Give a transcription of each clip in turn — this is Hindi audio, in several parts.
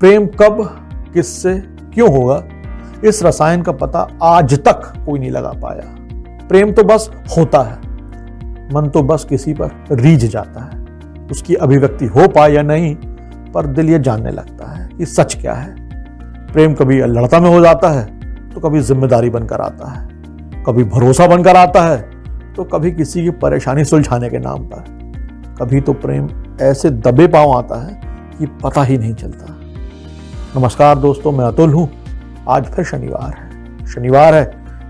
प्रेम कब, किससे, क्यों होगा, इस रसायन का पता आज तक कोई नहीं लगा पाया। प्रेम तो बस होता है, मन तो बस किसी पर रीझ जाता है। उसकी अभिव्यक्ति हो पाए या नहीं, पर दिल ये जानने लगता है कि सच क्या है। प्रेम कभी लड़ता में हो जाता है, तो कभी जिम्मेदारी बनकर आता है, कभी भरोसा बनकर आता है, तो कभी किसी की परेशानी सुलझाने के नाम पर। कभी तो प्रेम ऐसे दबे पांव आता है कि पता ही नहीं चलता। नमस्कार दोस्तों, मैं अतुल हूं। आज फिर शनिवार है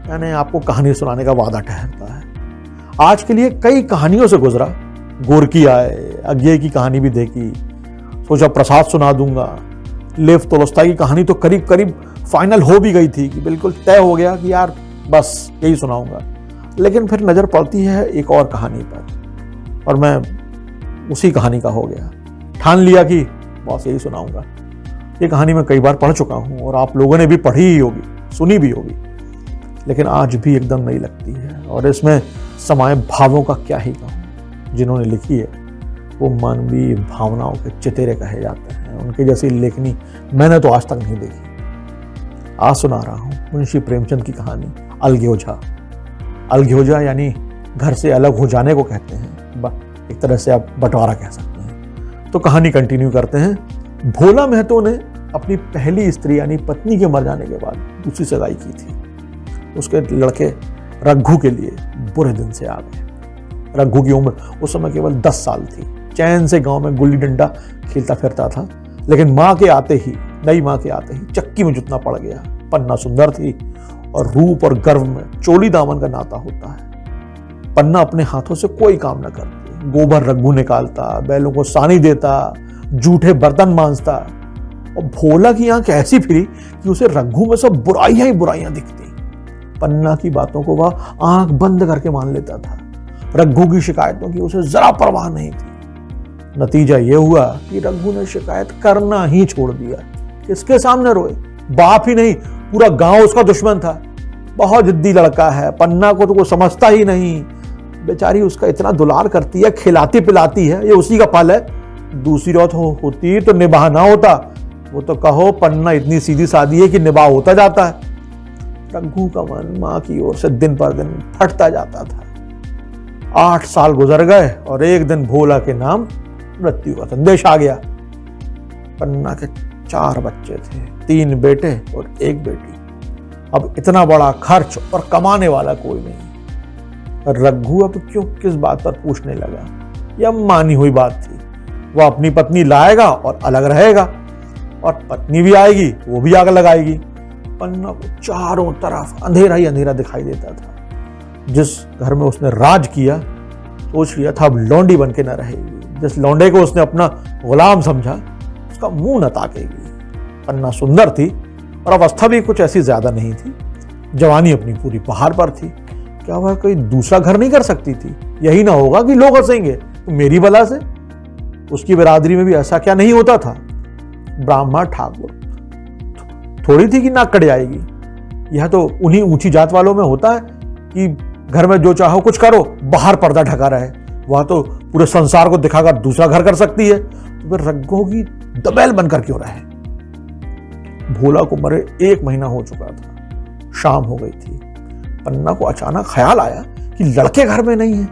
यानी आपको कहानी सुनाने का वादा ठहरता है। आज के लिए कई कहानियों से गुजरा। गोरकी आए, अज्ञे की कहानी भी देखी, सोचा प्रसाद सुना दूंगा। लेव तोलस्ताई की कहानी तो करीब करीब फाइनल हो भी गई थी कि बिल्कुल तय हो गया कि यार बस यही सुनाऊंगा। लेकिन फिर नजर पड़ती है एक और कहानी पर और मैं उसी कहानी का हो गया। ठान लिया कि बस यही सुनाऊंगा। ये कहानी मैं कई बार पढ़ चुका हूं और आप लोगों ने भी पढ़ी ही होगी, सुनी भी होगी, लेकिन आज भी एकदम नई लगती है। और इसमें समाये भावों का क्या ही कहूं। जिन्होंने लिखी है वो मानवीय भावनाओं के चितेरे कहे जाते हैं। उनके जैसी लेखनी मैंने तो आज तक नहीं देखी। आज सुना रहा हूं मुंशी प्रेमचंद की कहानी अलगोजा। अलगोजा यानी घर से अलग हो जाने को कहते हैं, एक तरह से आप बंटवारा कह सकते हैं। तो कहानी कंटिन्यू करते हैं। भोला महतो ने अपनी पहली स्त्री यानी पत्नी के मर जाने के बाद दूसरी सगाई की थी। उसके लड़के रघु के लिए बुरे दिन से आ गए। रघु की उम्र उस समय केवल 10 साल थी। चैन से गांव में गुल्ली डंडा खेलता फिरता था, लेकिन नई मां के आते ही चक्की में जुटना पड़ गया। पन्ना सुंदर थी और रूप और गर्व में चोली दामन का नाता होता है। पन्ना अपने हाथों से कोई काम न करती। गोबर रघु निकालता, बैलों को सानी देता, जूठे बर्तन मांजता। और भोला की आंख ऐसी फिरी कि उसे रघु में सब बुराइयां ही बुराइयां दिखती। पन्ना की बातों को वह आंख बंद करके मान लेता था। रघु की शिकायतों की उसे जरा परवाह नहीं थी। नतीजा यह हुआ कि रघु ने शिकायत करना ही छोड़ दिया। किसके सामने रोए? बाप ही नहीं, पूरा गांव उसका दुश्मन था। बहुत जिद्दी लड़का है, पन्ना को तो कोई समझता ही नहीं। बेचारी उसका इतना दुलार करती है, खिलाती पिलाती है, ये उसी का फल है। दूसरी रात होती तो निबाह ना होता। वो तो कहो पन्ना इतनी सीधी सादी है कि निबाह होता जाता है। रघु का मन मां की ओर से दिन पर दिन फटता जाता था। 8 साल गुजर गए और एक दिन भोला के नाम मृत्यु का संदेश आ गया। पन्ना के 4 बच्चे थे, 3 बेटे और 1 बेटी। अब इतना बड़ा खर्च और कमाने वाला कोई नहीं। रघु अब क्यों किस बात पर पूछने लगा? यह मानी हुई बात थी। वह अपनी पत्नी लाएगा और अलग रहेगा, और पत्नी भी आएगी, वो भी आग लगाएगी। पन्ना को चारों तरफ अंधेरा ही अंधेरा दिखाई देता था। जिस घर में उसने राज किया, सोच लिया था अब लौंडी बन के न रहेगी। जिस लौंडे को उसने अपना गुलाम समझा, उसका मुंह न ताकेगी। पन्ना सुंदर थी और अवस्था भी कुछ ऐसी ज्यादा नहीं थी। जवानी अपनी पूरी बहार पर थी। क्या वह कोई दूसरा घर नहीं कर सकती थी? यही ना होगा कि लोग हंसेंगे तो मेरी बला से। उसकी बिरादरी में भी ऐसा क्या नहीं होता था? ब्राह्मण ठाकुर थोड़ी थी कि नाक कट जाएगी। यह तो उन्हीं ऊंची जात वालों में होता है कि घर में जो चाहो कुछ करो, बाहर पर्दा ढका रहे। वह तो पूरे संसार को दिखाकर दूसरा घर कर सकती है, तो फिर रघु की दबैल बनकर क्यों रहे? भोला को मरे 1 महीना हो चुका था। शाम हो गई थी। पन्ना को अचानक ख्याल आया कि लड़के घर में नहीं है।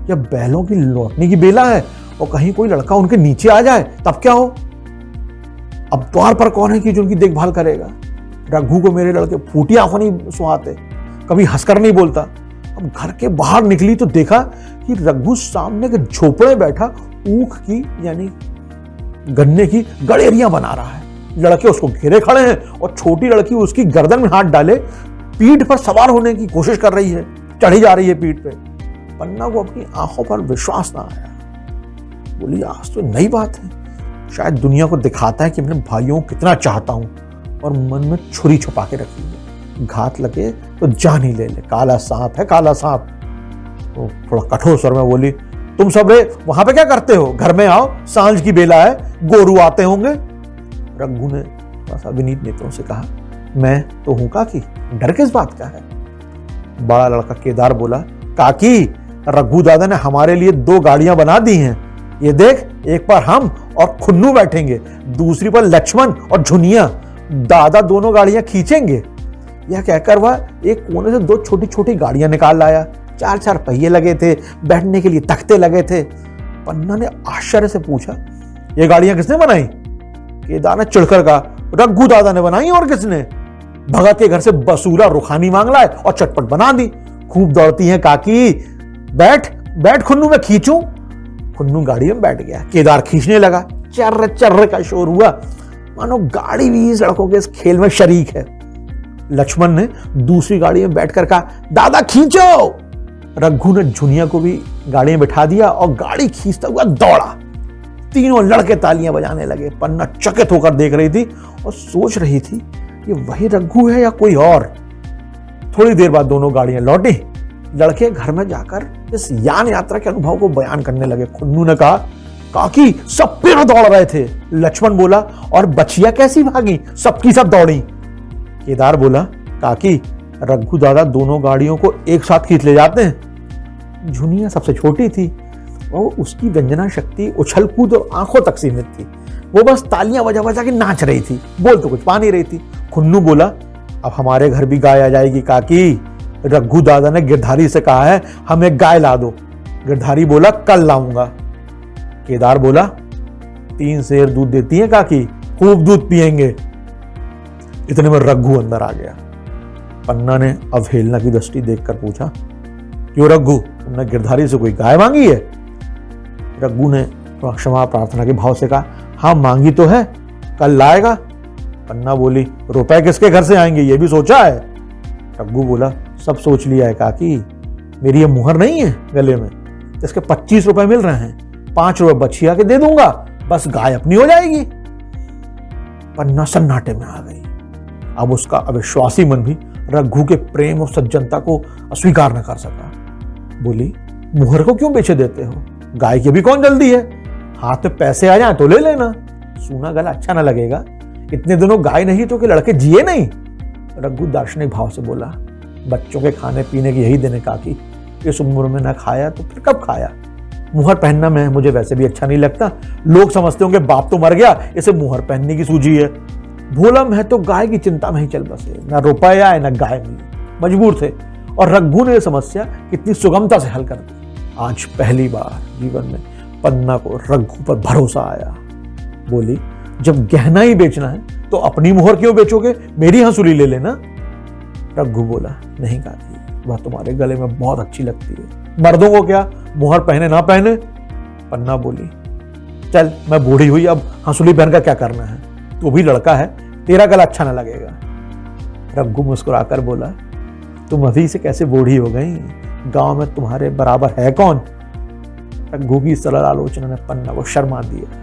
या बैलों की लौटने की बेला है और कहीं कोई लड़का उनके नीचे आ जाए तब क्या हो? अब द्वार पर कौन है कि जो उनकी देखभाल करेगा? रघु को मेरे लड़के फूटी आंखों नहीं सुहाते, कभी हंसकर नहीं बोलता। अब घर के बाहर निकली तो देखा कि रघु सामने के झोपड़े बैठा ऊख की यानी गन्ने की गड़ेरियां बना रहा है। लड़के उसको घेरे खड़े हैं और छोटी लड़की उसकी गर्दन में हाथ डाले पीठ पर सवार होने की कोशिश कर रही है, चढ़ी जा रही है पीठ पे। पन्ना को अपनी आंखों पर विश्वास ना आया। बोली आज तो नई बात है, शायद दुनिया को दिखाता है कि अपने भाइयों को कितना चाहता हूं। और मन में छुरी छुपा के रखी है, घात लगे तो जान ही ले ले। काला सांप है, काला सांप। तो थोड़ा कठोर स्वर में बोली, तुम सब रे वहां पे क्या करते हो? घर में आओ, सांझ की बेला है, गोरू आते होंगे। रघु ने थोड़ा सा विनीत नेत्रों से कहा, मैं तो हूं काकी, डर किस बात का है? बड़ा लड़का केदार बोला, काकी रघु दादा ने हमारे लिए 2 गाड़ियां बना दी हैं। ये देख, एक पर हम और खुन्नू बैठेंगे, दूसरी पर लक्ष्मण और झुनिया। दादा दोनों गाड़ियां खींचेंगे। यह कहकर वह एक कोने से 2 छोटी छोटी गाड़ियां निकाल लाया। 4-4 पहिए लगे थे, बैठने के लिए तख्ते लगे थे। पन्ना ने आश्चर्य से पूछा, ये गाड़ियां किसने बनाई? केदार ने चिढ़कर कहा, रघु दादा ने बनाई, और किसने? भगत के घर से बसूला रुखानी मांग लाए और चटपट बना दी। खूब दौड़ती हैं काकी, बैठ बैठ खुन्नू में खींचूं। खुन्नू गाड़ी में बैठ गया। केदार खींचने लगा। चर्र चर्र का शोर हुआ, मानो गाड़ी भी इस लड़कों के इस खेल में शरीक है। लक्ष्मण ने दूसरी गाड़ी में बैठकर कहा, दादा खींचो। रघु ने झुनिया को भी गाड़ी में बिठा दिया और गाड़ी खींचता हुआ दौड़ा। तीनों लड़के तालियां बजाने लगे। पन्ना चकित होकर देख रही थी और सोच रही थी, ये वही रघु है या कोई और? थोड़ी देर बाद दोनों गाड़ियां लौटी। लड़के घर में जाकर इस यान यात्रा के अनुभव को बयान करने लगे। खुन्नू ने कहा, काकी सब पेड़ दौड़ रहे थे। लक्ष्मण बोला, और बचिया कैसी भागी? सबकी सब दौड़ी। केदार बोला, काकी रघु दादा दोनों गाड़ियों को एक साथ खींच ले जाते हैं। झुनिया सबसे छोटी थी और उसकी व्यंजना शक्ति उछल कूद और आंखों तक सीमित थी। वो बस तालियां बजा बजा के नाच रही थी, बोल तो कुछ पा नहीं रही थी। खुन्नू बोला, अब हमारे घर भी गाय आ जाएगी काकी। रघु दादा ने गिरधारी से कहा है हमें गाय ला दो। गिरधारी बोला, कल लाऊंगा। केदार बोला, 3 सेर दूध देती है काकी, खूब दूध पिएंगे। इतने में रघु अंदर आ गया। पन्ना ने अवहेलना की दृष्टि देखकर पूछा, क्यों रघु, तुमने गिरधारी से कोई गाय मांगी है? रघु ने क्षमा प्रार्थना के भाव से कहा, हाँ मांगी तो है, कल लाएगा। पन्ना बोली, रुपए किसके घर से आएंगे ये भी सोचा है? रघु बोला, सब सोच लिया है काकी। मेरी ये मुहर नहीं है गले में, इसके 25 रुपए मिल रहे हैं, 5 रुपए बछिया के दे दूंगा, बस गाय अपनी हो जाएगी। पन्ना सन्नाटे में आ गई। अब उसका अविश्वासी मन भी रघु के प्रेम और सज्जनता को अस्वीकार न कर सका। बोली, मुहर को क्यों बेचे देते हो? गाय की भी कौन जल्दी है, हाथ में पैसे आ जाए तो ले लेना, सूना गला अच्छा ना लगेगा। इतने दिनों गाय नहीं तो कि लड़के जिए नहीं। रघु दार्शनिक भाव से बोला, बच्चों के खाने पीने की यही दिन है काकी, इस उम्र में ना खाया तो फिर कब खाया? मुहर पहनना मैं मुझे वैसे भी अच्छा नहीं लगता। लोग समझते होंगे बाप तो मर गया, इसे मुहर पहनने की सूझी है। भोला मैं तो गाय की चिंता में ही चल बसे, ना रुपया आए ना गाय मिली, मजबूर थे। और रघु ने यह समस्या कितनी सुगमता से हल कर दी। आज पहली बार जीवन में पन्ना को रघु पर भरोसा आया। बोली, जब गहना ही बेचना है तो अपनी मुहर क्यों बेचोगे, मेरी हंसुली ले लेना। रघु बोला, नहीं काकी, वह तुम्हारे गले में बहुत अच्छी लगती है, मर्दों को क्या, मुहर पहने ना पहने। पन्ना बोली, चल मैं बूढ़ी हुई, अब हंसुली पहनकर क्या करना है, तू भी लड़का है, तेरा गला अच्छा ना लगेगा। रघु मुस्कुराकर बोला, तुम अभी से कैसे बूढ़ी हो गई, गांव में तुम्हारे बराबर है कौन? रघु की सरल आलोचना ने पन्ना को शर्मा दिया।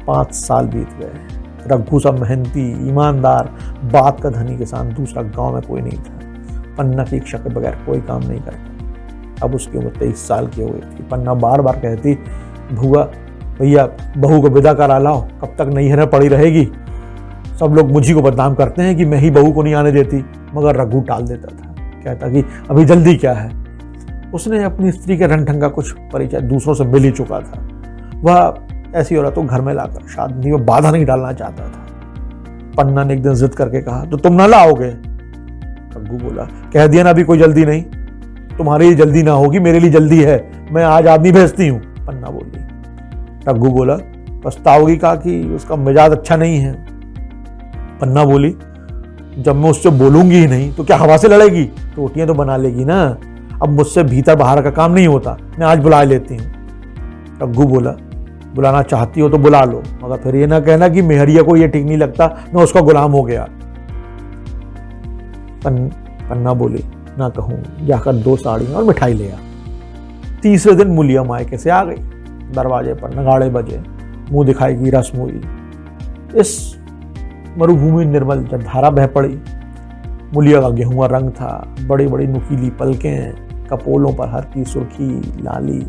5 साल बीत गए। रघु सा मेहनती, ईमानदार, बात का धनी किसान दूसरा गांव में कोई नहीं था। पन्ना की इच्छा के बगैर कोई काम नहीं करता। अब उसकी उम्र 23 साल की हो गई थी। पन्ना बार बार कहती, भुआ भैया बहू को विदा करा लाओ, कब तक नैहर में पड़ी रहेगी। सब लोग मुझी को बदनाम करते हैं कि मैं ही बहू को नहीं आने देती, मगर रघु टाल देता था, कहता कि अभी जल्दी क्या है। उसने अपनी स्त्री के रंग ढंग का कुछ परिचय दूसरों से मिल ही चुका था। वह ऐसी औरत को घर में लाकर शादी में बाधा नहीं डालना चाहता था। पन्ना ने एक दिन जिद करके कहा, तो तुम ना लाओगे? रघु बोला, कह दिया ना, अभी कोई जल्दी नहीं, तुम्हारे लिए जल्दी ना होगी, मेरे लिए जल्दी है, मैं आज आदमी भेजती हूं। पन्ना बोली। रघु बोला, पछताओगी का कि उसका मिजाज अच्छा नहीं है। पन्ना बोली, जब मैं उससे बोलूंगी ही नहीं तो क्या हवा से लड़ेगी, रोटियां तो बना लेगी ना। अब मुझसे भीतर बाहर का काम नहीं होता, मैं आज बुला लेती हूँ। रघु बोला, बुलाना चाहती हो तो बुला लो, मगर फिर ये ना कहना कि मेहरिया को ये ठीक नहीं लगता, मैं उसका गुलाम हो गया। पन्ना बोली, ना कहूँ, जाकर 2 साड़ियां और मिठाई ले आ। तीसरे दिन मुलिया मायके से आ गई। दरवाजे पर नगाड़े बजे, मुंह दिखाई की रस्म हुई। इस मरुभूमि निर्मल जब धारा बह पड़ी। मुलिया का गेहुआ रंग था, बड़ी बड़ी नुकीली पलकें, कपोलों पर हल्की सुर्खी लाली,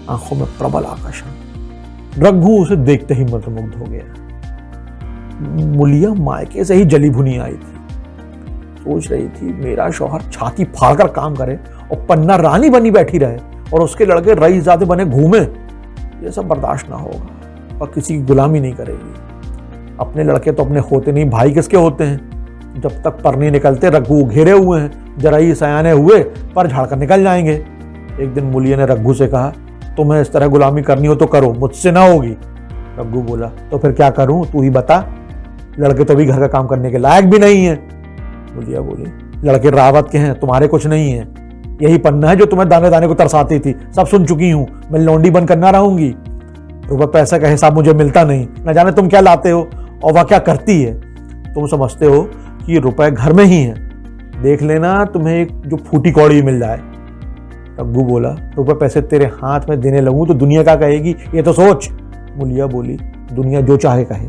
आंखों में प्रबल आकर्षण। रघु उसे देखते ही मंत्रमुग्ध हो गया। मुलिया मायके से ही जली भुनी आई थी। सोच रही थी, मेरा शौहर छाती फाड़कर काम करे और पन्ना रानी बनी बैठी रहे और उसके लड़के रईसजादे बने घूमे, ये सब बर्दाश्त ना होगा। और किसी की गुलामी नहीं करेगी। अपने लड़के तो अपने होते नहीं, भाई किसके होते हैं। जब तक पर नहीं निकलते रघु घेरे हुए हैं, जरा ही सयाने हुए पर झाड़ कर निकल जाएंगे। एक दिन मूलिया ने रघु से कहा, तुम्हें इस तरह गुलामी करनी हो तो करो, मुझसे ना होगी। रघु बोला, तो फिर क्या करूं, तू ही बता। लड़के तो भी घर का काम करने के लायक भी नहीं है। मूलिया बोली, लड़के रावत के हैं, तुम्हारे कुछ नहीं है। यही पन्ना है जो तुम्हें दाने दाने को तरसाती थी, सब सुन चुकी हूं। मैं लौंडी बन कर ना रहूंगी। रुपए पैसे का हिसाब मुझे मिलता नहीं, न जाने तुम क्या लाते हो और वह क्या करती है। तुम समझते हो कि रुपए घर में ही है, देख लेना तुम्हें एक जो फूटी कौड़ी मिल जाए। रघु बोला, रुपए पैसे तेरे हाथ में देने लगूं तो दुनिया क्या कहेगी, ये तो सोच। मूलिया बोली, दुनिया जो चाहे कहे,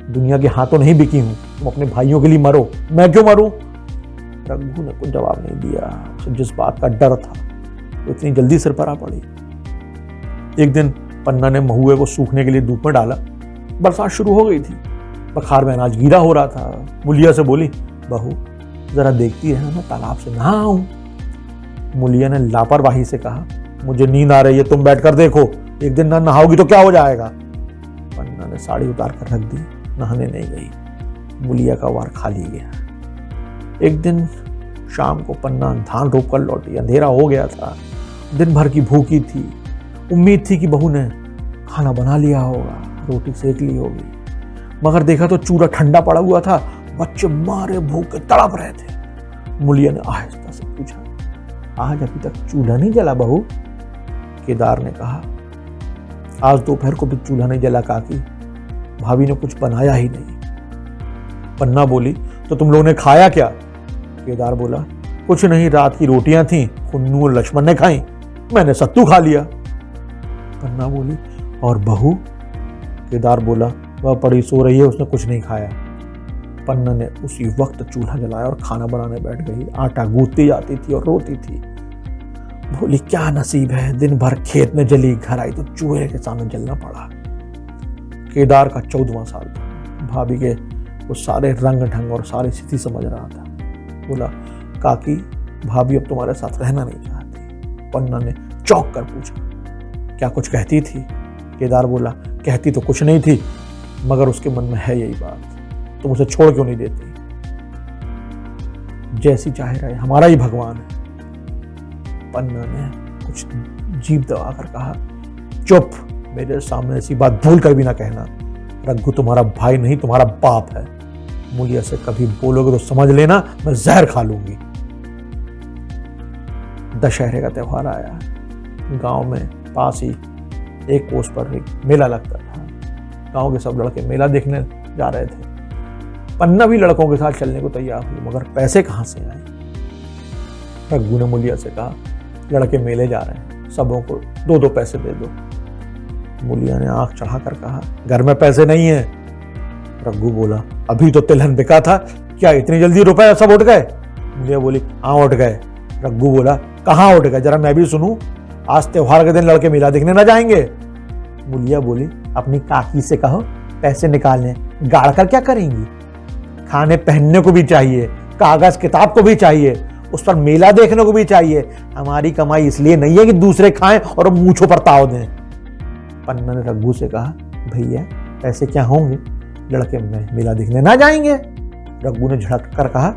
दुनिया के हाथों नहीं बिकी हूं। तुम अपने भाइयों के लिए मरो, मैं क्यों मरूं। रघु ने कुछ जवाब नहीं दिया। उसे जिस बात का डर था वो इतनी जल्दी सिर पर आ पड़ी। एक दिन पन्ना ने महुए को सूखने के लिए धूप में डाला। बरसात शुरू हो गई थी, बखार में अनाज गीला हो रहा था। मूलिया से बोली, बहू जरा देखती है मैं तालाब से नहा आऊं। मूलिया ने लापरवाही से कहा, मुझे नींद आ रही है, तुम बैठकर देखो, एक दिन ना नहाओगी तो क्या हो जाएगा। पन्ना ने साड़ी उतार कर रख दी, नहाने नहीं गई। मूलिया का वार खाली गया। एक दिन शाम को पन्ना धान रोप कर लौटी। अंधेरा हो गया था, दिन भर की भूखी थी। उम्मीद थी कि बहू ने खाना बना लिया होगा, रोटी सेक ली होगी, मगर देखा तो चूल्हा ठंडा पड़ा हुआ था। बच्चे मारे भूख के तड़प रहे थे। मूलिया ने आहिस्ता से पूछा, आज अभी तक चूल्हा नहीं जला बहू। केदार ने कहा, आज दोपहर को भी चूल्हा नहीं जला काकी, भाभी ने कुछ बनाया ही नहीं। पन्ना बोली, तो तुम लोगों ने खाया क्या। केदार बोला, कुछ नहीं, रात की रोटियां थी, कुन्नू और लक्ष्मण ने खाई, मैंने सत्तू खा लिया। पन्ना बोली, और बहू। केदार बोला, वह पड़ी सो रही है, उसने कुछ नहीं खाया। पन्ना ने उसी वक्त चूल्हा जलाया और खाना बनाने बैठ गई। आटा गूंथती जाती थी और रोती थी। बोली, क्या नसीब है, दिन भर खेत में जली, घर आई तो चूहे के सामने जलना पड़ा। केदार का 14वां साल था। भाभी के वो सारे रंग ढंग और सारी स्थिति समझ रहा था। बोला, काकी भाभी अब तुम्हारे साथ रहना नहीं चाहती। पन्ना ने चौंक कर पूछा, क्या कुछ कहती थी। केदार बोला, कहती तो कुछ नहीं थी, मगर उसके मन में है यही बात, तुम उसे छोड़ क्यों नहीं देती। जैसी चाहे रहे, हमारा ही भगवान है। पन्ना ने कुछ जीभ दबाकर कहा, चुप, मेरे सामने ऐसी बात भूल कर भी ना कहना। रघु तुम्हारा भाई नहीं, तुम्हारा बाप है। मूलिया से कभी बोलोगे तो समझ लेना मैं जहर खा लूंगी। दशहरे का त्योहार आया। गांव में पास ही एक कोस पर एक मेला लगता था। गांव के सब लड़के मेला देखने जा रहे थे। पन्ना भी लड़कों के साथ चलने को तैयार हुई, मगर पैसे कहां से आए। रघु ने मूलिया से कहा, लड़के मेले जा रहे हैं, सबों को 2-2 पैसे दे दो। मूलिया ने आंख चढ़ाकर कहा, घर में पैसे नहीं है। रघु बोला, अभी तो तिलहन बिका था, क्या इतनी जल्दी रुपए सब उठ गए। मूलिया बोली, हाँ उठ गए। रघु बोला, कहाँ उठ गए, जरा मैं भी सुनूं। आज त्योहार के दिन लड़के मेला देखने ना जाएंगे। मूलिया बोली, अपनी काकी से कहो पैसे निकालने, गाड़ कर क्या करेंगी। खाने पहनने को भी चाहिए, कागज किताब को भी चाहिए, उस पर मेला देखने को भी चाहिए। हमारी कमाई इसलिए नहीं है कि दूसरे खाएं और मूंछों पर ताव दें। पन्ना ने रघु से कहा, भैया पैसे क्या होंगे, लड़के मेला देखने ना जाएंगे। रघु ने झड़क कर कहा,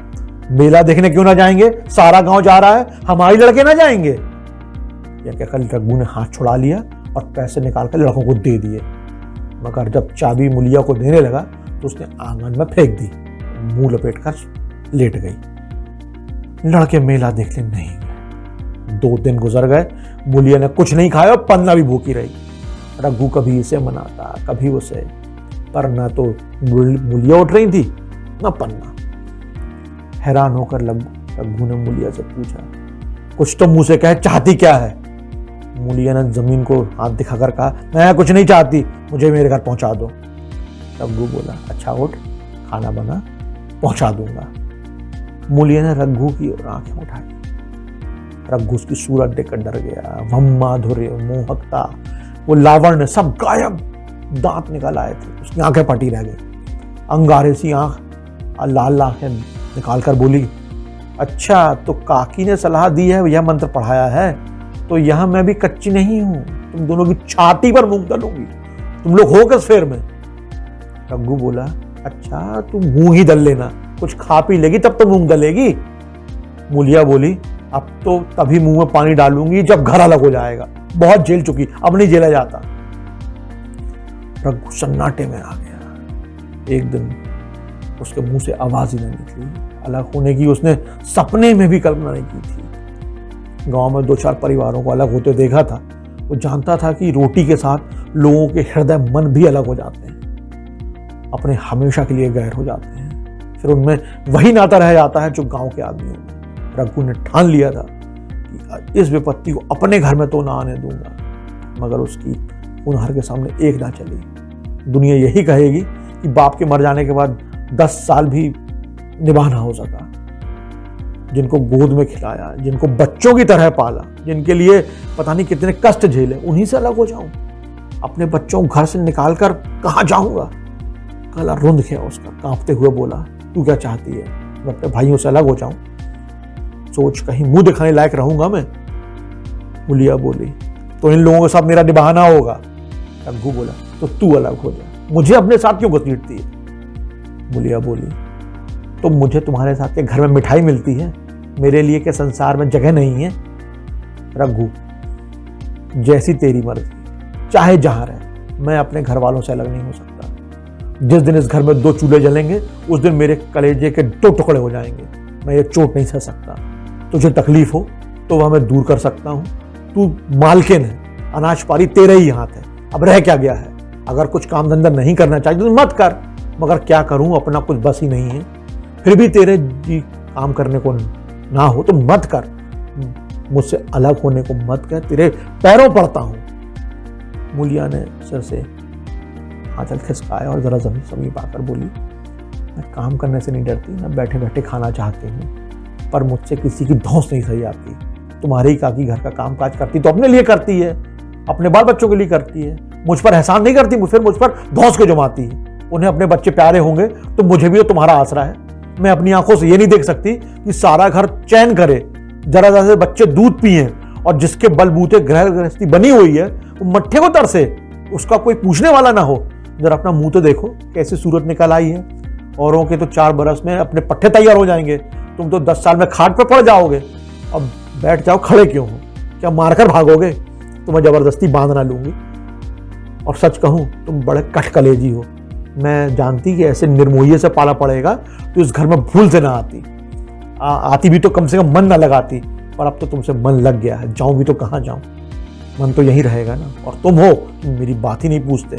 मेला देखने क्यों ना जाएंगे, सारा गांव जा रहा है, हमारे लड़के ना जाएंगे। यह कहकर रघु ने हाथ छुड़ा लिया और पैसे निकालकर लड़कों को दे दिए। मगर जब चाबी मूलिया को देने लगा तो उसने आंगन में फेंक दी, मुंह लपेट कर लेट गई। लड़के मेला देखने नहीं गए। 2 दिन गुजर गए, मूलिया ने कुछ नहीं खाया और पन्ना भी भूखी रही। रघु कभी इसे मनाता कभी उसे, पर न तो मूलिया उठ रही थी न पन्ना। हैरान होकर रघु ने मूलिया से पूछा, कुछ तो मुंह से कह, चाहती क्या है। मूलिया ने जमीन को हाथ दिखाकर कहा, मैं कुछ नहीं चाहती, मुझे मेरे घर पहुंचा दो। रघु बोला, अच्छा उठ, खाना बना, पहुंचा दूंगा। मूलिया ने रघु की ओर आंखें उठाई। रघु उसकी सूरत देखकर डर गया। वह माधुर्य, मोहकता, वो लावण्य सब गायब। दांत निकल आए थे, उसकी आंखें फटी रह गई। अंगारे सी आंख, लाल आंखें निकाल कर बोली, अच्छा तो काकी ने सलाह दी है, यह मंत्र पढ़ाया है, तो यहां मैं भी कच्ची नहीं हूं, तुम दोनों की छाती पर मूंग डालूंगी, तुम लोग हो किस फेर में? रघु बोला, अच्छा तू मूंग ही दल लेना, कुछ खा पी लेगी तब तो मूंग दलेगी। मूलिया बोली, अब तो तभी मुंह में पानी डालूंगी जब घर अलग हो जाएगा, बहुत झेल चुकी, अब नहीं झेला जाता। रघु सन्नाटे में आ गया। एक दिन उसके मुंह से आवाज ही नहीं निकली। अलग होने की उसने सपने में भी कल्पना नहीं की थी। गांव में 2-4 परिवारों को अलग होते देखा था। वो जानता था कि रोटी के साथ लोगों के हृदय मन भी अलग हो जाते हैं, अपने हमेशा के लिए गैर हो जाते हैं। फिर उनमें वही नाता रह जाता है जो गांव के आदमियों में। रघु ने ठान लिया था कि इस विपत्ति को अपने घर में तो ना आने दूंगा, मगर उसकी उनहर के सामने एक ना चली। दुनिया यही कहेगी कि बाप के मर जाने के बाद 10 साल भी निभा ना हो सका। जिनको गोद में खिलाया, जिनको बच्चों की तरह पाला, जिनके लिए पता नहीं कितने कष्ट झेले, उन्हीं से अलग हो जाऊं? अपने बच्चों को घर से निकाल कर कहां जाऊंगा? गला रुंध गया उसका, कांपते हुए बोला, तू क्या चाहती है? मैं अपने भाइयों से अलग हो जाऊं? सोच कहीं मुंह दिखाने लायक रहूंगा मैं? मूलिया बोली, तो इन लोगों के साथ मेरा निभाना होगा। रघु बोला, तो तू अलग हो जा, मुझे अपने साथ क्यों घसीटती है? मूलिया बोली, तो मुझे तुम्हारे साथ के घर में मिठाई मिलती है, मेरे लिए के संसार में जगह नहीं है? रघु, जैसी तेरी मर्जी, चाहे जहां रहे, मैं अपने घर वालों से अलग नहीं हो सकता। जिस दिन इस घर में 2 चूल्हे जलेंगे उस दिन मेरे कलेजे के 2 टुकड़े हो जाएंगे। मैं ये चोट नहीं सह सकता। तुझे तकलीफ हो तो वह मैं दूर कर सकता हूं। तू मालकिन है, अनाज पारी तेरे ही हाथ है, अब रह क्या गया है? अगर कुछ काम धंधा नहीं करना चाहिए तो मत कर, मगर क्या करूं, अपना कुछ बस ही नहीं है। फिर भी तेरे जी काम करने को ना हो तो मत कर, मुझसे अलग होने को मत कर, तेरे पैरों पड़ता हूं। मूलिया ने सिर से आंचल खिसकाया और जरा जमीन समीप आकर बोली, मैं काम करने से नहीं डरती, मैं बैठे बैठे खाना चाहती हूँ, पर मुझसे किसी की धौंस नहीं सही आती। तुम्हारी काकी घर का काम काज करती तो अपने लिए करती है, अपने बाल बच्चों के लिए करती है, मुझ पर एहसान नहीं करती, फिर मुझ पर धौंस के जमाती है। उन्हें अपने बच्चे प्यारे होंगे तो मुझे भी तो तुम्हारा आसरा है। मैं अपनी आंखों से ये नहीं देख सकती कि सारा घर चैन करे, जरा जरा से बच्चे दूध पिए, और जिसके बलबूते गृह गृहस्थी बनी हुई है वो मट्ठे को तरसे, उसका कोई पूछने वाला ना हो। जरा अपना मुंह तो देखो, कैसी सूरत निकल आई है। औरों के तो 4 बरस में अपने पट्टे तैयार हो जाएंगे, तुम तो 10 साल में खाट पे पड़ जाओगे। अब बैठ जाओ, खड़े क्यों हो? क्या मारकर भागोगे? तुम्हें जबरदस्ती बांध ना लूंगी। और सच कहूं, तुम बड़े कटकलेजी हो। मैं जानती कि ऐसे निर्मोही से पाला पड़ेगा तो इस घर में भूल से ना आती। आती भी तो कम से कम मन ना लगाती, पर अब तो तुमसे मन लग गया है, जाऊं भी तो कहां जाऊं? मन तो यहीं रहेगा ना, और तुम हो मेरी बात ही नहीं पूछते।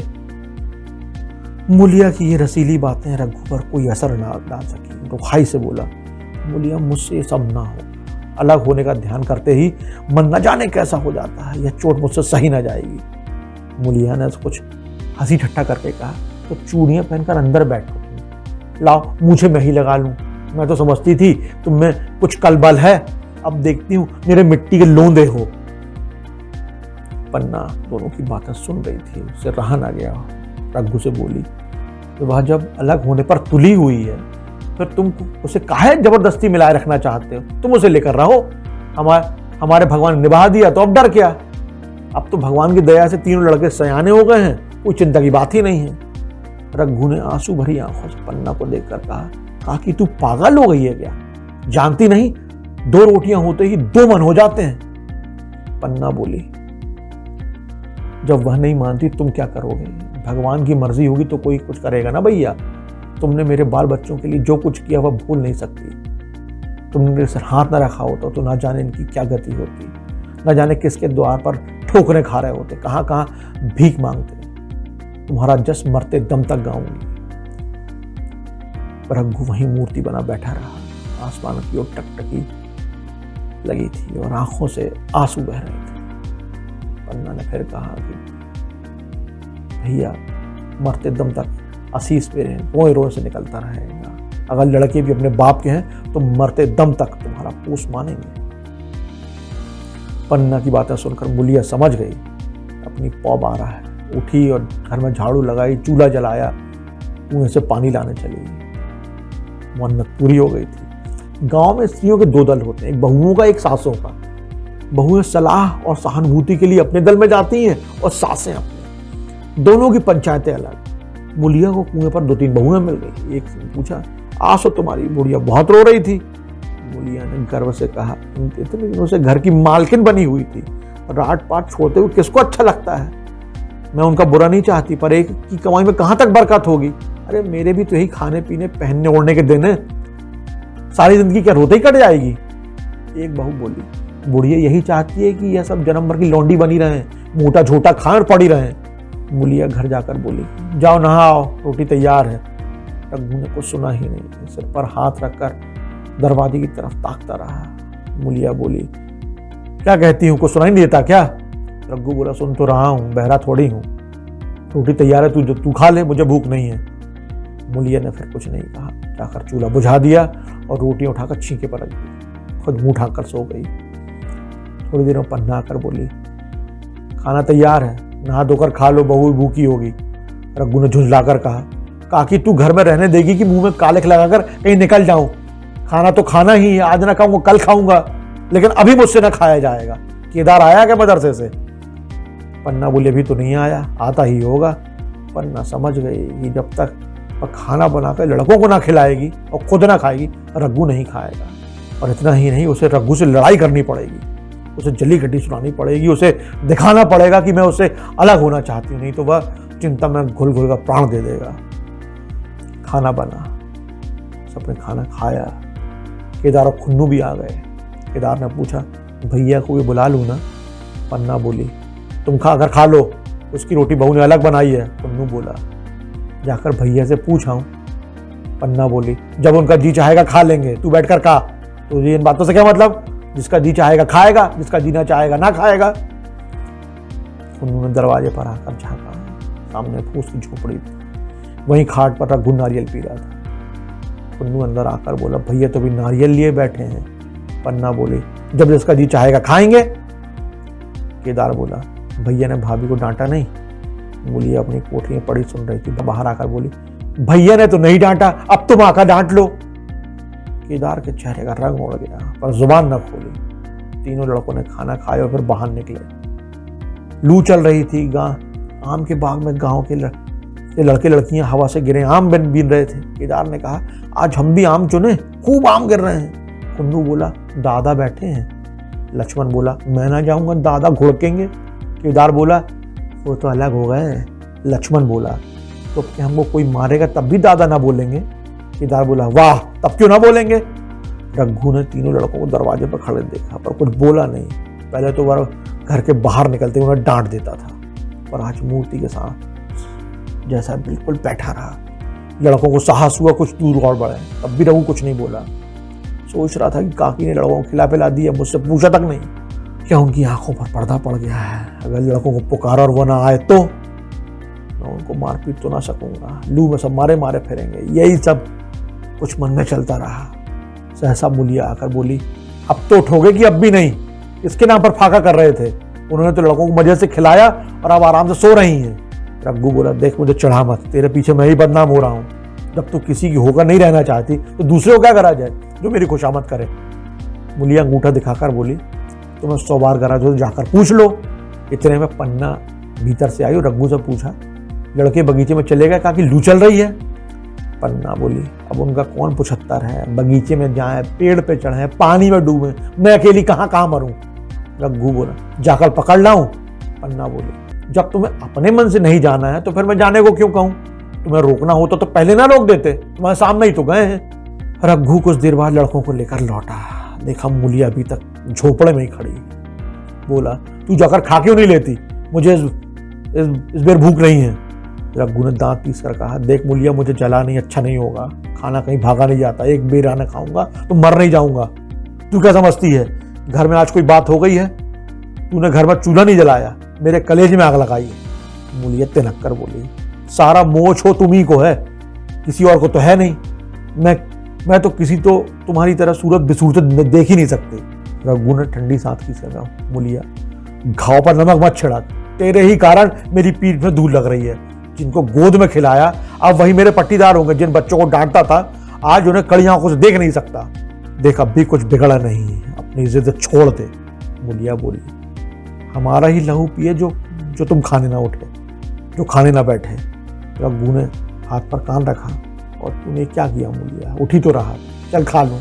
मूलिया की ये रसीली बातें रघु पर कोई असर ना डाल सकी। रुखाई से बोला, मूलिया, मुझसे ये सब ना हो। अलग होने का ध्यान करते ही मन न जाने कैसा हो जाता है, यह चोट मुझसे सही ना जाएगी। मूलिया ने कुछ हंसी ठट्ठा करके कहा, तो चूड़ियां पहनकर अंदर बैठो, लाओ मुझे मैं ही लगा लूं। मैं तो समझती थी तुम में कुछ कलबल है, अब देखती हूं मेरे मिट्टी के लोंदे हो। पन्ना दोनों की बातें सुन रही थी, उससे रहा ना गया। रघु से बोली, तो वह जब अलग होने पर तुली हुई है, फिर तुम उसे काहे जबरदस्ती मिलाए रखना चाहते हो? तुम उसे लेकर रहो, हमारे भगवान ने निभा दिया तो अब डर क्या? अब तो भगवान की दया से तीनों लड़के सयाने हो गए हैं, कोई चिंता की बात ही नहीं है। रघु ने आंसू भरी आंखों से पन्ना को देखकर कहा कि तू पागल हो गई है क्या? जानती नहीं, 2 रोटियां होते ही 2 मन हो जाते हैं। पन्ना बोली, जब वह नहीं मानती तुम क्या करोगे? भगवान की मर्जी होगी तो कोई कुछ करेगा ना भैया। तुमने मेरे बाल बच्चों के लिए जो कुछ किया वह भूल नहीं सकती। तुमने मेरे सर हाथ ना रखा होता तो ना जाने इनकी क्या गति होती, ना जाने किसके द्वार पर ठोकरें खा रहे होते, कहां कहां भीख मांगते। तुम्हारा जस मरते दम तक गाऊंगी। रघु वहीं मूर्ति बना बैठा रहा। आसमान की ओर टकटकी लगी थी और आंखों से आंसू बह रहे थे। पन्ना ने फिर कहा कि भैया, मरते दम तक आशीष मेरे रोए रोए से निकलता रहेगा। अगर लड़के भी अपने बाप के हैं तो मरते दम तक तुम्हारा पोष मानेंगे। पन्ना की बातें सुनकर मूलिया समझ गई अपनी पौ बारा है। उठी और घर में झाड़ू लगाई, चूल्हा जलाया, कुएं से पानी लाने चली गई। मन्नत पूरी हो गई थी। गांव में स्त्रियों के 2 दल होते हैं, एक बहुओं का, एक सासों का। बहुएं सलाह और सहानुभूति के लिए अपने दल में जाती हैं और सासें अपने। दोनों की पंचायतें अलग। मुलिया को कुएं पर 2-3 बहुएं मिल गई। एक से पूछा, आज तो तुम्हारी बुढ़िया बहुत रो रही थी। मुलिया ने गर्व से कहा, इतने दिनों से घर की मालकिन बनी हुई थी, राट पाट छोड़ते हुए किसको अच्छा लगता है। मैं उनका बुरा नहीं चाहती, पर एक की कमाई में कहां तक बरकत होगी। अरे मेरे भी तो यही खाने पीने पहनने ओढ़ने के दिन है, सारी जिंदगी क्या रोते ही कट जाएगी। एक बहू बोली, बुढ़िया यही चाहती है कि यह सब जन्म भर की लौंडी बनी रहे, मोटा झोटा खाए और पड़ी रहे। मुलिया घर जाकर बोली, जाओ नहाओ, रोटी तैयार है। रघु ने कुछ सुना ही नहीं, सिर पर हाथ रखकर दरवाजे की तरफ ताकता रहा। मुलिया बोली, क्या कहती हूँ, कुछ सुनाई नहीं देता क्या? रघु बोला, सुन तो रहा हूँ, बहरा थोड़ी हूँ। रोटी तैयार है, तू खा ले, मुझे भूख नहीं है। मुलिया ने फिर कुछ नहीं कहा, जाकर चूल्हा बुझा दिया और रोटियां उठाकर छींके पर रख दी। खुद मुंह उठाकर सो गई। थोड़ी देर में पन्ना आकर बोली, खाना तैयार है, नहा धोकर खा लो, बहू भूखी होगी। रघु ने झुंझलाकर कहा, काकी तू घर में रहने देगी कि मुंह में कालिख लगाकर कहीं निकल जाऊं? खाना तो खाना ही है, आज ना खाऊंगा कल खाऊंगा, लेकिन अभी मुझसे ना खाया जाएगा। केदार आया क्या मदरसे से? पन्ना बोली, अभी तो नहीं आया, आता ही होगा। पन्ना समझ गई कि जब तक वह खाना बनाकर लड़कों को ना खिलाएगी और खुद ना खाएगी, रघु नहीं खाएगा। और इतना ही नहीं, उसे रघु से लड़ाई करनी पड़ेगी, उसे जली घटी सुनानी पड़ेगी, उसे दिखाना पड़ेगा कि मैं उससे अलग होना चाहती हूँ, नहीं तो वह चिंता में घुल घुल का प्राण दे देगा। खाना बना, सबने खाना खाया। केदार और खुन्नू भी आ गए। केदार ने पूछा, भैया को भी बुला लूँ ना? पन्ना बोली, तुम अगर खा लो, उसकी रोटी बहू ने अलग बनाई है। खुन्नू बोला, जाकर भैया से पूछाऊं? पन्ना बोली, जब उनका जी चाहेगा खा लेंगे, तू बैठकर खा। तो इन बातों से क्या मतलब? जिसका जी चाहेगा खाएगा, जिसका जी ना चाहेगा ना खाएगा। खुन्नू ने दरवाजे पर आकर झांका, सामने फूस की झोपड़ी थी, वहीं खाट पर रघु नारियल पी रहा था। खुन्नू अंदर आकर बोला, भैया तो भी नारियल लिए बैठे हैं। पन्ना बोली, जब जिसका जी चाहेगा खाएंगे। केदार बोला, भैया ने भाभी को डांटा नहीं? मुलिया अपनी कोठरी में पड़ी सुन रही थी, बाहर आकर बोली, भैया ने तो नहीं डांटा, अब तुम आकर डांट लो। केदार के चेहरे का रंग उड़ गया, पर जुबान न खोली। तीनों लड़कों ने खाना खाया और फिर बाहर निकले। लू चल रही थी। आम के बाग में गांव के लड़के लड़कियां हवा से गिरे आम बीन रहे थे। केदार ने कहा, आज हम भी आम चुने, खूब आम गिर रहे हैं। खुन्नू बोला, दादा बैठे हैं। लक्ष्मण बोला, मैं ना जाऊंगा, दादा घुड़केंगे। केदार बोला, वो तो अलग हो गए। लक्ष्मण बोला, तो क्या हमको कोई मारेगा तब भी दादा ना बोलेंगे? केदार बोला, वाह, तब क्यों ना बोलेंगे? रघु ने तीनों लड़कों को दरवाजे पर खड़े देखा, पर कुछ बोला नहीं। पहले तो वह घर के बाहर निकलते उन्हें डांट देता था, पर आज मूर्ति के साथ जैसा बिल्कुल बैठा रहा। लड़कों को साहस हुआ कुछ दूर और बढ़े, तब भी रघु कुछ नहीं बोला। सोच रहा था कि काकी ने लड़कों को खिला पिला दिया, मुझसे पूछा तक नहीं। क्या उनकी आंखों पर पर्दा पड़ गया है? अगर लड़कों को पुकारा और वो ना आए तो मैं उनको मारपीट तो ना सकूंगा, लू में सब मारे मारे फिरेंगे। यही सब कुछ मन में चलता रहा। सहसा मुलिया आकर बोली, अब तो उठोगे कि अब भी नहीं? इसके नाम पर फाका कर रहे थे, उन्होंने तो लड़कों को मजे से खिलाया और अब आराम से सो रही हैं। रघु बोला, देख मुझे चढ़ा मत, तेरे पीछे मैं ही बदनाम हो रहा हूँ। जब तू किसी की होकर नहीं रहना चाहती तो दूसरे को क्या करा जाए जो मेरी खुशामद करे। मुलिया अंगूठा दिखाकर बोली, तो मैं 100 बार करा जो जाकर पूछ लो। इतने में पन्ना भीतर से आई और रघु से पूछा, लड़के बगीचे में चले गए, कहा कि लू चल रही है। पन्ना बोली, अब उनका कौन 75 है, बगीचे में जाए, पेड़ पे चढ़े, पानी में डूबे, मैं अकेली कहाँ मरूं। रघु बोला, जाकर पकड़ लाऊं? पन्ना बोली, जब तुम्हें अपने मन से नहीं जाना है तो फिर मैं जाने को क्यों कहूं? तुम्हें रोकना होता तो पहले ना रोक देते, तुम्हारे सामने ही तो गए हैं। रघु कुछ देर बाद लड़कों को लेकर लौटा। देखा मुलिया अभी तक झोपड़े में ही खड़ी। बोला, तू जाकर खा क्यों नहीं लेती? मुझे इस बार भूख नहीं है। रघु ने दांत पीस कर कहा, देख मुलिया, मुझे जला नहीं, अच्छा नहीं होगा, खाना कहीं भागा नहीं जाता, एक बेर आना खाऊंगा तो मर नहीं जाऊंगा। तू क्या समझती है, घर में आज कोई बात हो गई है? तूने घर में चूल्हा नहीं जलाया, मेरे कलेजे में आग लगाई है। मुलिया तिनक कर बोली, सारा मोह छो तुम्ही को है, किसी और को तो है नहीं। मैं तो किसी तो तुम्हारी तरह सूरत बिसूरत देख ही नहीं सकते। रघु ने ठंडी सांस की सगा, मुलिया घाव पर नमक मत छिड़क, तेरे ही कारण मेरी पीठ में धूल लग रही है। जिनको गोद में खिलाया अब वही मेरे पट्टीदार होंगे, जिन बच्चों को डांटता था आज उन्हें कड़ी आंखों से देख नहीं सकता। देख अब भी कुछ बिगड़ा नहीं, अपनी जिद छोड़ दे। मुलिया बोली, हमारा ही लहू पिए जो तुम खाने ना उठे। जो खाने ना बैठे। रघु ने हाथ पर कान रखा, और तूने क्या किया मूलिया, उठी तो रहा, चल खा लो,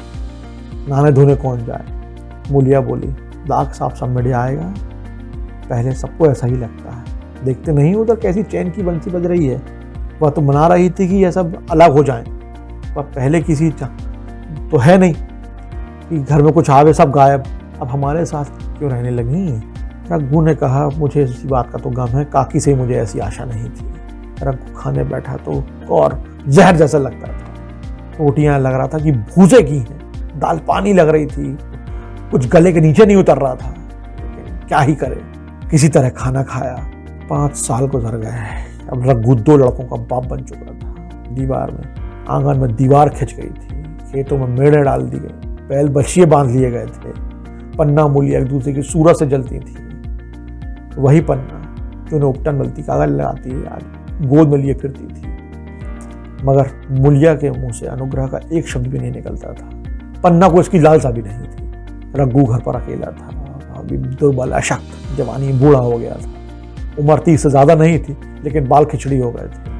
नहाने धोने कौन जाए। मूलिया बोली, दाग साफ समझ आएगा, पहले सबको ऐसा ही लगता है, देखते नहीं उधर कैसी चैन की बंसी बज रही है। वह तो मना रही थी कि यह सब अलग हो जाएं, वह पहले किसी तो है नहीं कि घर में कुछ आवे, सब गायब, अब हमारे साथ क्यों रहने लगी। रघु ने कहा, मुझे इसी बात का तो गम है, काकी से मुझे ऐसी आशा नहीं थी। रघु खाने बैठा तो और जहर जैसा लगता था, रोटियां लग रहा था कि भूसे की हैं, दाल पानी लग रही थी, कुछ गले के नीचे नहीं उतर रहा था, लेकिन क्या ही करे, किसी तरह खाना खाया। 5 साल गुजर गए। अब रघु 2 लड़कों का बाप बन चुका था। दीवार में, आंगन में दीवार खिंच गई थी, खेतों में मेढ़े डाल दी गई, बैल बछिए बांध लिए गए थे। पन्ना मूलिया एक दूसरे की सूरत से जलती थी। वही पन्ना जो उन्हें उपटन मिलती, कागज लगाती, आज गोद में लिए फिरती थी। मगर मूलिया के मुंह से अनुग्रह का एक शब्द भी नहीं निकलता था। पन्ना को इसकी लालसा भी नहीं थी। रघु घर पर अकेला था, अभी दुर्बल, अशक्त, जवानी, बूढ़ा हो गया था। उम्र 30 से ज्यादा नहीं थी, लेकिन बाल खिचड़ी हो गए थे,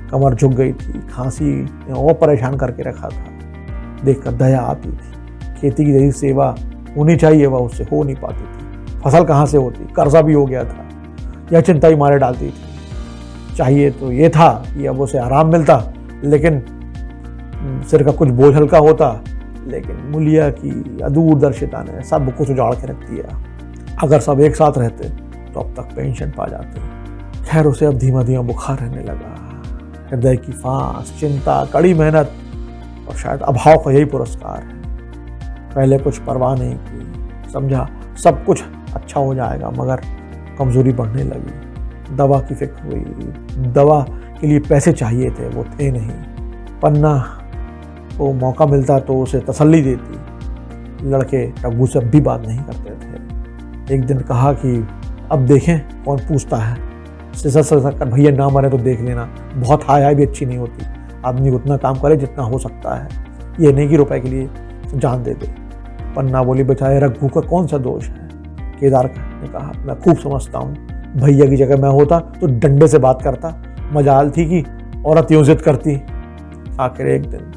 कमर झुक गई थी, खांसी ने और परेशान करके रखा था। देखकर दया आती थी। खेती की जैसी सेवा होनी चाहिए वह उससे हो नहीं पाती थी। फसल कहाँ से होती, कर्जा भी हो गया था, यह चिंता ही मारे डालती थी। चाहिए तो ये था कि अब उसे आराम मिलता, लेकिन सिर का कुछ बोझ हल्का होता। लेकिन मूलिया की अदूरदर्शिता ने सब कुछ उजाड़ के रख दिया। अगर सब एक साथ रहते तो अब तक पेंशन पा जाते। खैर, उसे अब धीमा धीमा बुखार रहने लगा। हृदय की फांस, चिंता, कड़ी मेहनत और शायद अभाव का यही पुरस्कार है। पहले कुछ परवाह नहीं की, समझा सब कुछ अच्छा हो जाएगा, मगर कमजोरी बढ़ने लगी। दवा की फिक्र हुई। दवा के लिए पैसे चाहिए थे, वो थे नहीं। पन्ना को मौका मिलता तो उसे तसल्ली देती। लड़के रघु से अब भी बात नहीं करते थे। एक दिन कहा कि अब देखें कौन पूछता है, सिसक कर भैया ना मरे तो देख लेना, बहुत हाय हाय भी अच्छी नहीं होती। आदमी उतना काम करे जितना हो सकता है, ये नहीं कि रुपए के लिए जान दे दे। पन्ना बोली, बेचारे रघु का कौन सा दोष है। केदार ने कहा, मैं खूब समझता हूँ, भैया की जगह मैं होता तो डंडे से बात करता, मजाल थी कि औरत यूं जिद करती। आखिर एक दिन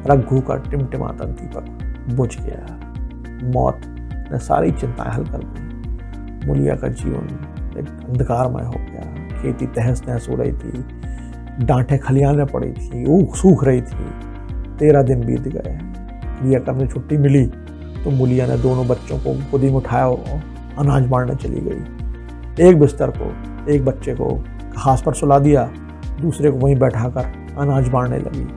रघु का टिमटिमाता दीपक बुझ गया। मौत ने सारी चिंताएं हल कर दी। मूलिया का जीवन एक अंधकारमय हो गया। खेती तहस नहस हो रही थी, डांठे खलियाने पड़ी थी, ऊख सूख रही थी। 13 दिन बीत गए। क्रियाक्रम में छुट्टी मिली तो मूलिया ने दोनों बच्चों को गोदी में उठाया और अनाज बांटने चली गई। एक बिस्तर को, एक बच्चे को घास पर सुला दिया, दूसरे को वहीं बैठाकर अनाज बांटने लगी।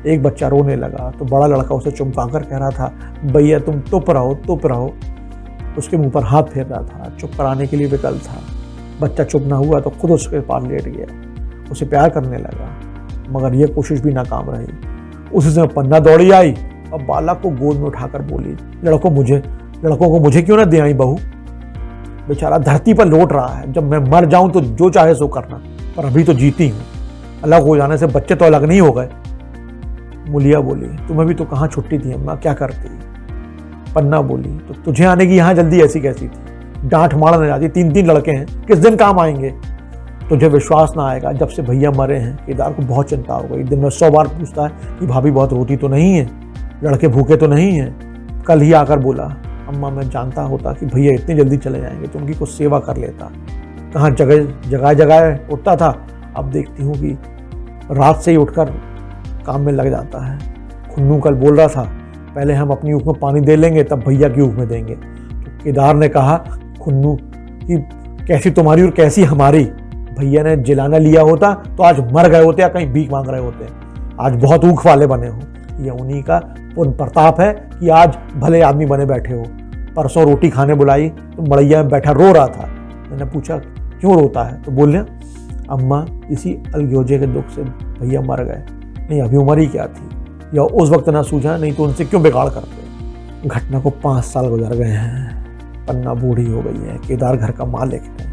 एक बच्चा रोने लगा तो बड़ा लड़का उसे चुमका कर कह रहा था, भैया तुम तुप रहो। उसके मुंह पर हाथ फेर रहा था, चुप कराने के लिए विकल था। बच्चा चुप ना हुआ तो खुद उसके पास लेट गया, उसे प्यार करने लगा, मगर यह कोशिश भी नाकाम रही। उसी समय पन्ना दौड़ी आई और बालक को गोद में उठाकर बोली, लड़कों को मुझे क्यों ना दे आई बहू। बेचारा धरती पर लौट रहा है, जब मैं मर जाऊं तो जो चाहे सो करना, पर अभी तो जीती हूं। अलग हो जाने से बच्चे तो अलग नहीं हो गए। मूलिया बोली, तुम्हें भी तो कहाँ छुट्टी थी अम्मा, क्या करती। पन्ना बोली, तो तुझे आने की यहाँ जल्दी ऐसी कैसी थी, डांट मारने जाती, 3 लड़के हैं, किस दिन काम आएंगे। तुझे विश्वास ना आएगा, जब से भैया मरे हैं केदार को बहुत चिंता हो गई। दिन में 100 बार पूछता है कि भाभी बहुत रोती तो नहीं है, लड़के भूखे तो नहीं हैं। कल ही आकर बोला, अम्मा मैं जानता होता कि भैया इतनी जल्दी चले जाएंगे तो उनकी कुछ सेवा कर लेता। कहाँ जगह उठता था, अब देखती हूँ कि रात से ही उठकर काम में लग जाता है। खुन्नू कल बोल रहा था, पहले हम अपनी ऊख में पानी दे लेंगे तब भैया की ऊख में देंगे। तो केदार ने कहा, खुन्नू कि कैसी तुम्हारी और कैसी हमारी, भैया ने जिलाना लिया होता तो आज मर गए होते या कहीं भीख मांग रहे होते। आज बहुत ऊख वाले बने हो, यह उन्हीं का पुण्य प्रताप है कि आज भले आदमी बने बैठे हो। परसों रोटी खाने बुलाई तो मड़ैया में बैठा रो रहा था। मैंने पूछा क्यों रोता है, तो बोले, अम्मा इसी अलगोजे के दुख से भैया मर गए, नहीं अभी उम्र ही क्या थी, या उस वक्त ना सूझा, नहीं तो उनसे क्यों बिगाड़ करते। घटना को 5 साल गुजर गए हैं। पन्ना बूढ़ी हो गई है, केदार घर का मालिक है,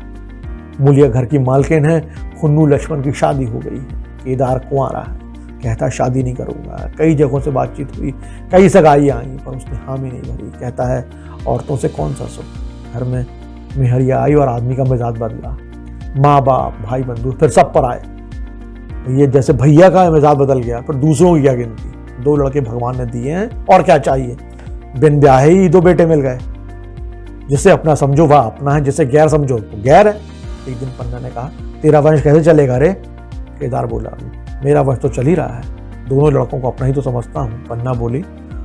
मूलिया घर की मालकिन है, खुन्नू लक्ष्मण की शादी हो गई है, केदार कुंवारा है, कहता शादी नहीं करूंगा। कई जगहों से बातचीत हुई, कई सगाइयाँ आई, पर उसने हामी नहीं भरी। कहता है औरतों से कौन सा सुख। घर में मेहरिया आई और आदमी का मिजाज बदला। माँ बाप भाई बंधु फिर सब पर आए। ये जैसे भैया का मिजाज बदल गया, पर दूसरों की क्या गिनती। 2 लड़के भगवान ने दिए हैं और क्या चाहिए। बिन ब्याहे ही 2 बेटे मिल गए। जिसे अपना समझो वह अपना है, जिसे गैर समझो तो गैर है। एक दिन पन्ना ने कहा, तेरा वंश कैसे चलेगा रे? केदार बोला, मेरा वंश तो चल ही रहा है, दोनों लड़कों को अपना ही तो समझता हूँ। पन्ना बोली,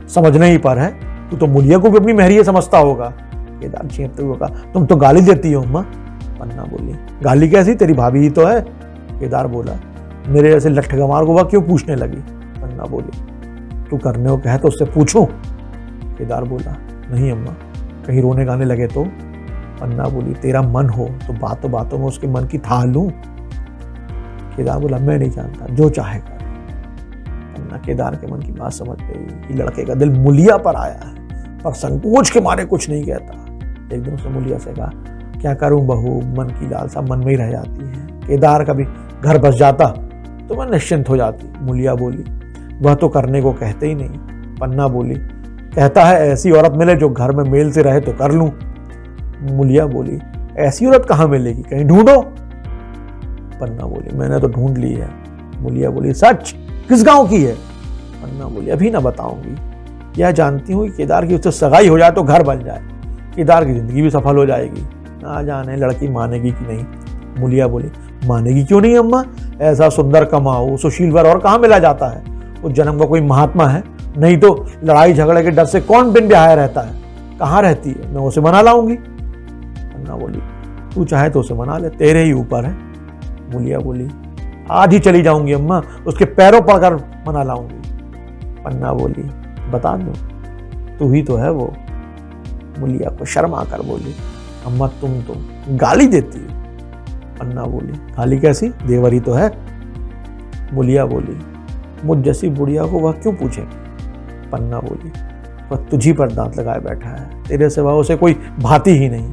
समझने ही पर है, तू तो मुलिया को भी अपनी महरिया समझता होगा। केदार छींकते हुए कहा, तुम तो गाली देती हो अम्मा। पन्ना बोली, गाली कैसी, तेरी भाभी ही तो है। केदार बोला, मेरे जैसे लठ गंवार को वह क्यों पूछने लगी? पन्ना बोली, तू करने को कहे तो उससे पूछूं? केदार बोला, नहीं अम्मा, कहीं रोने गाने लगे तो? पन्ना बोली, तेरा मन हो तो बातों बातों में उसके मन की थाह लूं? केदार बोला, मैं नहीं जानता, जो चाहे कर। पन्ना केदार के मन की बात समझ गई कि लड़के का दिल मुलिया पर आया है, पर संकोच के मारे कुछ नहीं कहता। एक दिन उसने मुलिया से कहा, क्या करूं बहू, मन की लालसा मन में ही रह जाती है। केदार कभी घर बस जाता तो मैं निश्चिंत हो जाती। मुलिया बोली, वह तो करने को कहते ही नहीं। पन्ना बोली, कहता है ऐसी औरत मिले जो घर में मेल से रहे तो कर लूं। मुलिया बोली, ऐसी औरत कहाँ मिलेगी, कहीं ढूंढो। पन्ना बोली, मैंने तो ढूंढ ली है। मुलिया बोली, सच, किस गांव की है? पन्ना बोली, अभी ना बताऊंगी, यह जानती हूँ कि केदार की उससे सगाई हो जाए तो घर बन जाए, केदार की जिंदगी भी सफल हो जाएगी। ना जाने लड़की मानेगी कि नहीं। मुलिया बोली, मानेगी क्यों नहीं अम्मा, ऐसा सुंदर कमाओ सुशील वर और कहाँ मिला जाता है। उस जन्म का कोई महात्मा है, नहीं तो लड़ाई झगड़े के डर से कौन बिन ब्याह रहता है। कहाँ रहती है, मैं उसे मना लाऊंगी। पन्ना बोली, तू चाहे तो उसे मना ले, तेरे ही ऊपर है। मुलिया बोली, आज ही चली जाऊंगी अम्मा, उसके पैरों पड़कर मना लाऊंगी। पन्ना बोली, बता दो, तू ही तो है वो। मुलिया को शर्म आकर बोली, अम्मा तुम तो गाली देती हो। पन्ना बोली, गाली कैसी, देवर ही तो है। मुलिया बोली, मुझ जैसी बुढ़िया को वह क्यों पूछे? पन्ना बोली, वह तुझी पर दांत लगाए बैठा है, तेरे सिवा उसे कोई भाती ही नहीं।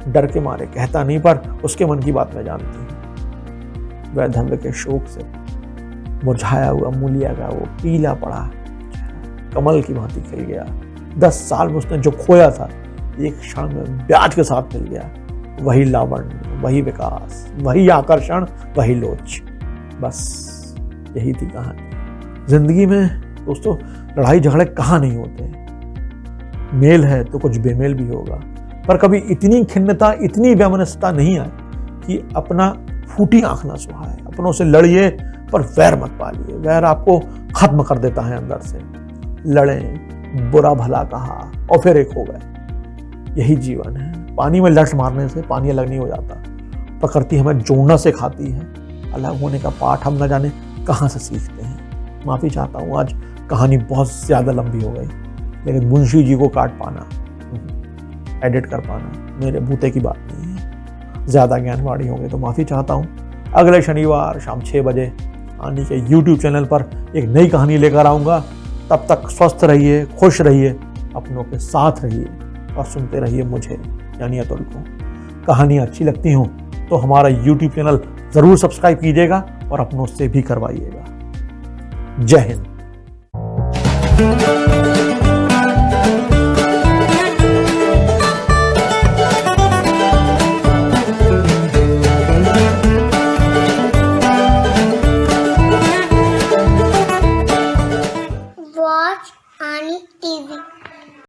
डर के मारे कहता नहीं, पर उसके मन की बात मैं जानती हूँ। वह धम्म के शोक से मुरझाया हुआ मुलिया का वो पीला पड़ा कमल की भांति खिल गया। 10 साल में उसने जो खोया था, एक क्षण में ब्याज के साथ मिल गया। वही लावण्य, वही विकास, वही आकर्षण, वही लोच, बस यही थी कहानी। जिंदगी में दोस्तों लड़ाई झगड़े कहाँ नहीं होते, मेल है तो कुछ बेमेल भी होगा, पर कभी इतनी खिन्नता, इतनी वैमनस्यता नहीं आए कि अपना फूटी आंख ना सुहाए। अपनों से लड़िए पर वैर मत पालिए, वैर आपको खत्म कर देता है अंदर से। लड़ें, बुरा भला कहा और फिर एक हो गए, यही जीवन है। पानी में लठ मारने से पानी अलग नहीं हो जाता, प्रकृति हमें जोड़ना सिखाती है। अलग होने का पाठ हम न जाने कहाँ से सीखते हैं। माफ़ी चाहता हूँ, आज कहानी बहुत ज़्यादा लंबी हो गई, लेकिन मुंशी जी को काट पाना, एडिट कर पाना मेरे बूते की बात नहीं है। ज़्यादा ज्ञानवाड़ी होंगे तो माफ़ी चाहता हूँ। अगले शनिवार शाम 6 बजे आनी के YouTube चैनल पर एक नई कहानी लेकर आऊँगा। तब तक स्वस्थ रहिए, खुश रहिए, अपनों के साथ रहिए और सुनते रहिए मुझे यानी अतुल को। कहानियाँ अच्छी लगती हों तो हमारा YouTube चैनल ज़रूर सब्सक्राइब कीजिएगा और अपनों से भी करवाइएगा। जय हिंद। Watch Ani TV.